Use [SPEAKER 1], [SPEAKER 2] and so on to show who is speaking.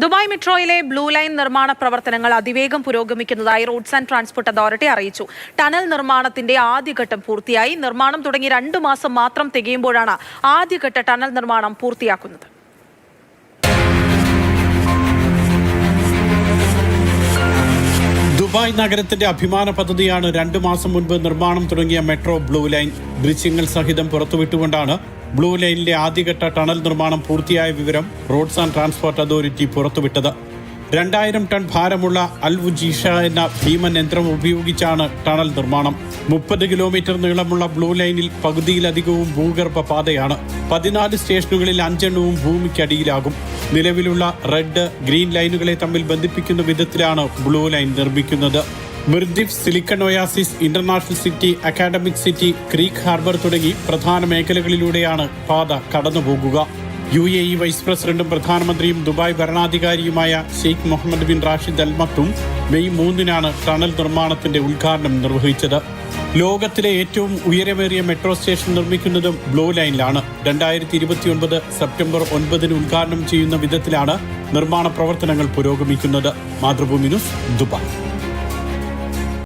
[SPEAKER 1] Dubai മെട്രോയിലെ blue line നിർമ്മാണ പ്രവർത്തനങ്ങൾ അതിവേഗം പുരോഗമിക്കുന്നതായി റോഡ്സ് ആൻഡ് ട്രാൻസ്പോർട്ട് അതോറിറ്റി അറിയിച്ചു. ടണൽ നിർമ്മാണത്തിന്റെ ആദ്യഘട്ടം പൂർത്തിയായി. നിർമ്മാണം തുടങ്ങി 2 മാസം മാത്രം തികയുമ്പോഴാണ് ആദ്യഘട്ട ടണൽ നിർമ്മാണം പൂർത്തിയാക്കുന്നത്.
[SPEAKER 2] ദുബായ് നഗരത്തിന്റെ അഭിമാന പദ്ധതിയാണ് 2 മാസം മുൻപ് നിർമ്മാണം തുടങ്ങിയ മെട്രോ ബ്ലൂ ലൈൻ. ദൃശ്യങ്ങൾ സഹിതം പുറത്തുവിട്ടുകൊണ്ടാണ് ബ്ലൂ ലൈനിലെ ആദ്യഘട്ട ടണൽ നിർമ്മാണം പൂർത്തിയായ വിവരം റോഡ്സ് ആൻഡ് ട്രാൻസ്പോർട്ട് അതോറിറ്റി പുറത്തുവിട്ടത്. 2000 ടൺ ഭാരമുള്ള അൽ വുജീഷ എന്ന ഭീമൻ യന്ത്രം ഉപയോഗിച്ചാണ് ടണൽ നിർമ്മാണം. 30 കിലോമീറ്റർ നീളമുള്ള ബ്ലൂ ലൈനിൽ പകുതിയിലധികവും ഭൂഗർഭ പാതയാണ്. 14 സ്റ്റേഷനുകളിൽ 5 എണ്ണവും ഭൂമിക്കടിയിലാകും. നിലവിലുള്ള റെഡ്, ഗ്രീൻ ലൈനുകളെ തമ്മിൽ ബന്ധിപ്പിക്കുന്ന വിധത്തിലാണ് ബ്ലൂ ലൈൻ നിർമ്മിക്കുന്നത്. Mirdif, silicon oasis, international city, academic city, creek harbour തുടങ്ങി പ്രധാന മേഖലകളിലൂടെയാണ് പാത കടന്നുപോകുക. UAE വൈസ് പ്രസിഡന്റും പ്രധാനമന്ത്രിയും ദുബായ് ഭരണാധികാരിയുമായ Sheikh Mohammed bin Rashid Al Maktoum May 3-നാണ് ടണൽ നിർമ്മാണത്തിന്റെ ഉദ്ഘാടനം നിർവഹിച്ചത്. ലോകത്തിലെ ഏറ്റവും ഉയരമേറിയ മെട്രോ സ്റ്റേഷൻ നിർമ്മിക്കുന്നതും ബ്ലൂ ലൈനിലാണ്. 2029 സെപ്റ്റംബർ 9-ന് ഉദ്ഘാടനം ചെയ്യുന്ന വിധത്തിലാണ് നിർമ്മാണ പ്രവർത്തനങ്ങൾ പുരോഗമിക്കുന്നത്. Mathrubhumi news, Dubai.